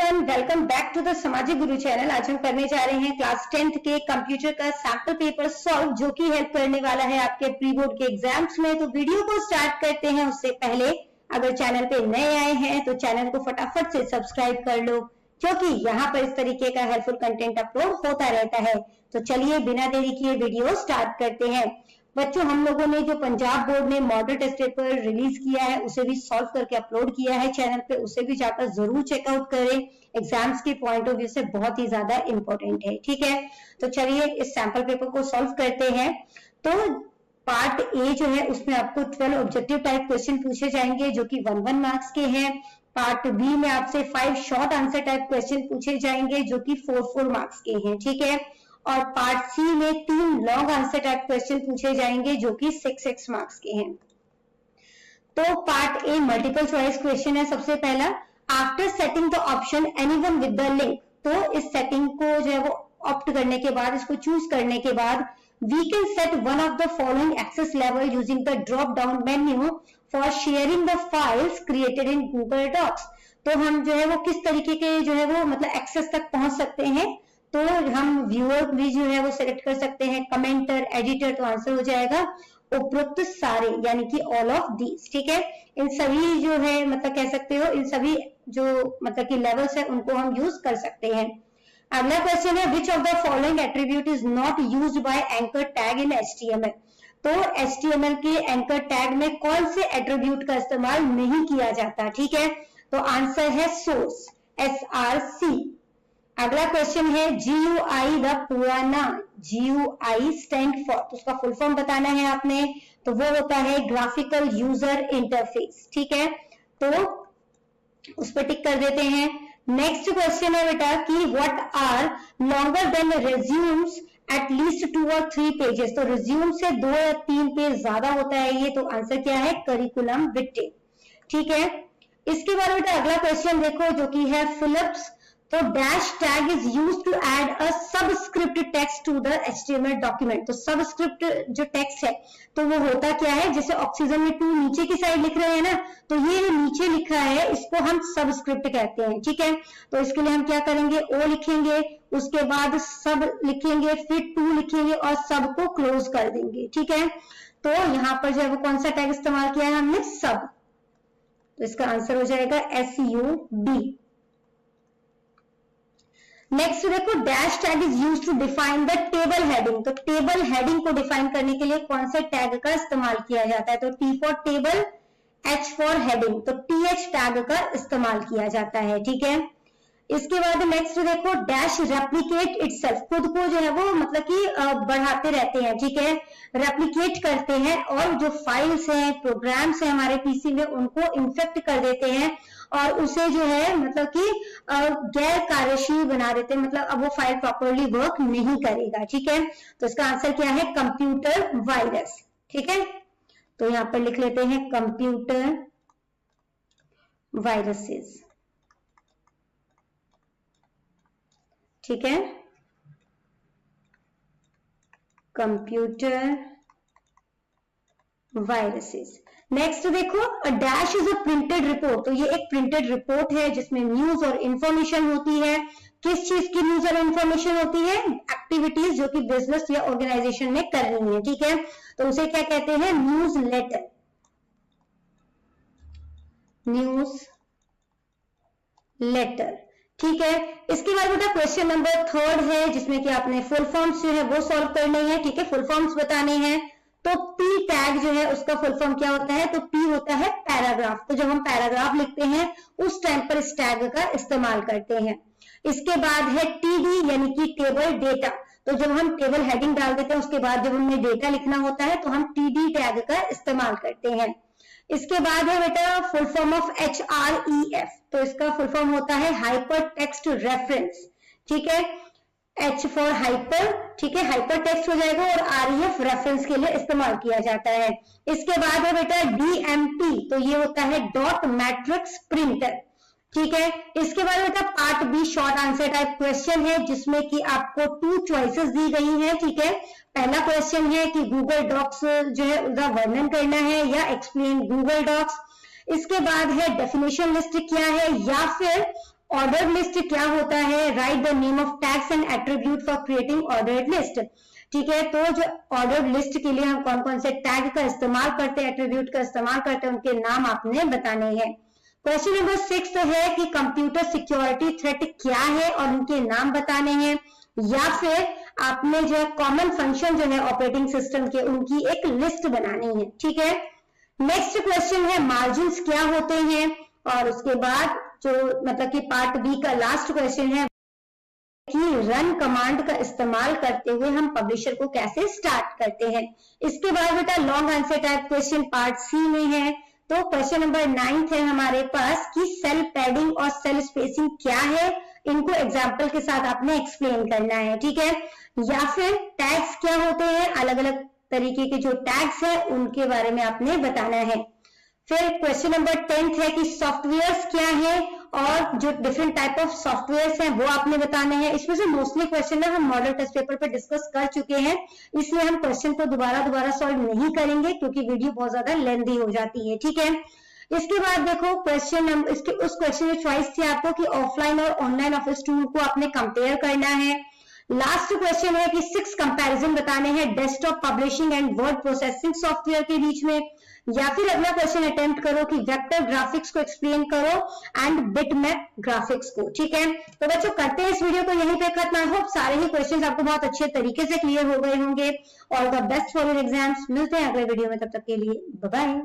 Everyone, welcome back to the Samajik Guru channel. आज हम करने जा रहे हैं क्लास 10th के कंप्यूटर का सैंपल पेपर सॉल्व, जो कि हेल्प करने वाला है आपके प्री बोर्ड के एग्जाम्स में। तो वीडियो को स्टार्ट करते हैं उससे पहले अगर चैनल पे नए आए हैं तो चैनल को फटाफट से सब्सक्राइब कर लो, क्योंकि यहाँ पर इस तरीके का हेल्पफुल कंटेंट अपलोड होता रहता है। तो चलिए बिना देरी किए वीडियो स्टार्ट करते हैं। बच्चों, हम लोगों ने जो पंजाब बोर्ड ने मॉडल टेस्ट पेपर रिलीज किया है उसे भी सॉल्व करके अपलोड किया है चैनल पे, उसे भी जाकर जरूर चेकआउट करें। एग्जाम्स के पॉइंट ऑफ व्यू से बहुत ही ज्यादा इंपॉर्टेंट है। ठीक है, तो चलिए इस सैंपल पेपर को सॉल्व करते हैं। तो पार्ट ए जो है उसमें आपको 12 ऑब्जेक्टिव टाइप क्वेश्चन पूछे जाएंगे जो कि 1-1 मार्क्स के हैं। पार्ट बी में आपसे 5 शॉर्ट आंसर टाइप क्वेश्चन पूछे जाएंगे जो कि 4-4 मार्क्स के हैं। ठीक है, और पार्ट सी में 3 लॉन्ग आंसर टाइप क्वेश्चन पूछे जाएंगे जो कि 6 मार्क्स के हैं। तो part A multiple choice question है। सबसे पहला, after setting the option anyone with the link, तो इस सेटिंग को जो है वो ऑप्ट करने के बाद, इसको चूज करने के बाद, we can set one of the following access level using the drop down menu for sharing the files created in Google Docs. तो हम जो है वो किस तरीके के जो है वो मतलब एक्सेस तक पहुंच सकते हैं। तो हम व्यूअर भी जो है वो सिलेक्ट कर सकते हैं, कमेंटर, एडिटर। तो आंसर हो जाएगा उपरोक्त सारे, यानी कि ऑल ऑफ दीज। ठीक है, इन सभी जो है मतलब कह सकते हो, इन सभी जो मतलब कि लेवल्स है उनको हम यूज कर सकते हैं। अगला क्वेश्चन है, which of the following attribute is not used by anchor tag in HTML। तो HTML के एंकर टैग में कौन से एट्रीब्यूट का इस्तेमाल नहीं किया जाता। ठीक है, तो आंसर है सोर्स, SRC। अगला क्वेश्चन है, GUI द पूरा नाम, GUI स्टैंड फॉर, तो उसका फुल फॉर्म बताना है आपने। तो वो होता है ग्राफिकल यूजर इंटरफेस। ठीक है, तो उस पर टिक कर देते हैं। नेक्स्ट क्वेश्चन है बेटा कि what are longer than resumes at least 2 or 3 pages. तो रिज्यूम से 2 या 3 पेज ज्यादा होता है ये, तो आंसर क्या है, करिकुलम विटे। ठीक है, इसके बाद बेटा अगला क्वेश्चन देखो जो कि है फिलिप्स। तो dash tag is used to add a subscript text to the HTML document. तो सबस्क्रिप्ट जो टेक्स्ट है तो वो होता क्या है, जैसे ऑक्सीजन में 2 नीचे की साइड लिख रहे हैं ना, तो ये जो नीचे लिखा है इसको हम सबस्क्रिप्ट कहते हैं। ठीक है, तो इसके लिए हम क्या करेंगे, O लिखेंगे, उसके बाद सब लिखेंगे, फिर 2 लिखेंगे और सब को क्लोज कर देंगे। ठीक है, तो यहाँ पर जो है वो कौन सा टैग इस्तेमाल किया है हमने, सब। तो इसका आंसर हो जाएगा SUB। नेक्स्ट देखो, dash tag is used to define the table heading. तो टेबल हेडिंग को डिफाइन करने के लिए कौन से टैग का इस्तेमाल किया जाता है। तो T for table, H for heading, तो TH टैग का इस्तेमाल किया जाता है। ठीक है, इसके बाद नेक्स्ट देखो, डैश रेप्लिकेट इटसेल्फ, खुद को जो है वो मतलब कि बढ़ाते रहते हैं। ठीक है, रेप्लिकेट करते हैं और जो फाइल्स हैं, प्रोग्राम्स हैं हमारे पीसी में, उनको इन्फेक्ट कर देते हैं और उसे जो है मतलब कि गैर कार्यशील बना देते हैं, मतलब अब वो फाइल प्रॉपरली वर्क नहीं करेगा। ठीक है, तो इसका आंसर क्या है, कंप्यूटर वायरस। ठीक है, तो यहां पर लिख लेते हैं कंप्यूटर वायरसेस। ठीक है, कंप्यूटर वायरसेस। नेक्स्ट देखो, a dash is a printed report. तो ये एक प्रिंटेड रिपोर्ट है जिसमें न्यूज और इंफॉर्मेशन होती है। किस चीज की न्यूज और इंफॉर्मेशन होती है, एक्टिविटीज जो कि बिजनेस या ऑर्गेनाइजेशन में कर रही है। ठीक है, तो उसे क्या कहते हैं, न्यूज लेटर, न्यूज लेटर। ठीक है, इसके बाद बेटा क्वेश्चन नंबर 3 है जिसमें कि आपने फुल फॉर्म्स जो है वो सॉल्व करने हैं। ठीक है, फुल फॉर्म्स बताने हैं। तो P टैग जो है उसका फुल फॉर्म क्या होता है, तो P होता है पैराग्राफ। तो जब हम पैराग्राफ लिखते हैं उस टाइम पर इस टैग का इस्तेमाल करते हैं। इसके बाद है TD यानी कि टेबल डेटा। तो जब हम टेबल हेडिंग डाल देते हैं उसके बाद जब हमें डेटा लिखना होता है तो हम TD टैग का इस्तेमाल करते हैं। इसके बाद है बेटा फुल फॉर्म ऑफ HREF। तो इसका फुल फॉर्म होता है हाइपर टेक्स्ट रेफरेंस। ठीक है, H फॉर हाइपर, ठीक है, हाइपर टेक्स्ट हो जाएगा, और REF रेफरेंस के लिए इस्तेमाल किया जाता है। इसके बाद है बेटा DMP। तो ये होता है डॉट मैट्रिक्स प्रिंटर। ठीक है, इसके बाद बेटा part B short answer type question है जिसमें कि आपको 2 चॉइसेस दी गई हैं। ठीक है, पहला क्वेश्चन है कि गूगल डॉक्स जो है उसका वर्णन करना है या एक्सप्लेन गूगल डॉक्स। इसके बाद है डेफिनेशन लिस्ट क्या है, या फिर ऑर्डर्ड लिस्ट क्या होता है, right the name of tags and attribute for creating ordered list. ठीक है, तो जो ऑर्डर्ड लिस्ट के लिए हम कौन कौन से टैग का इस्तेमाल करते हैं, एट्रीब्यूट का इस्तेमाल करते हैं, उनके नाम आपने बताने हैं। क्वेश्चन नंबर 6 है कि कंप्यूटर सिक्योरिटी थ्रेट क्या है और उनके नाम बताने हैं, या फिर आपने जो कॉमन फंक्शन जो है ऑपरेटिंग सिस्टम के, उनकी एक लिस्ट बनानी है। ठीक है, नेक्स्ट क्वेश्चन है मार्जिन क्या होते हैं, और उसके बाद जो मतलब कि पार्ट बी का लास्ट क्वेश्चन है कि रन कमांड का इस्तेमाल करते हुए हम पब्लिशर को कैसे स्टार्ट करते हैं। इसके बाद बेटा long answer type question part C में है। तो क्वेश्चन नंबर 9 है हमारे पास कि सेल पैडिंग और सेल स्पेसिंग क्या है, इनको एग्जाम्पल के साथ आपने एक्सप्लेन करना है। ठीक है, या फिर टैग्स क्या होते हैं, अलग अलग तरीके के जो टैग्स है उनके बारे में आपने बताना है। फिर क्वेश्चन नंबर 10 है कि सॉफ्टवेयर्स क्या है और जो डिफरेंट टाइप ऑफ सॉफ्टवेयर्स हैं वो आपने बताने हैं। इसमें से मोस्टली क्वेश्चन है हम मॉडल टेस्ट पेपर पे डिस्कस कर चुके हैं, इसलिए हम क्वेश्चन को दोबारा सॉल्व नहीं करेंगे क्योंकि वीडियो बहुत ज्यादा लेंथी हो जाती है। ठीक है, इसके बाद देखो क्वेश्चन इसके उस क्वेश्चन में चॉइस थी आपको कि ऑफलाइन और ऑनलाइन ऑफिस टूल को आपने कंपेयर करना है। लास्ट क्वेश्चन है कि 6 कंपैरिजन बताने हैं desktop publishing and word processing software के बीच में, या फिर अगला क्वेश्चन अटेम्प्ट करो कि वेक्टर ग्राफिक्स को एक्सप्लेन करो एंड बिटमैप ग्राफिक्स को। ठीक है, तो बच्चों करते हैं इस वीडियो को यहीं पे खत्म। आई होप सारे ही क्वेश्चंस आपको बहुत अच्छे तरीके से क्लियर हो गए होंगे। All the best for your exams. मिलते हैं अगले वीडियो में, तब तक के लिए बाय बाय।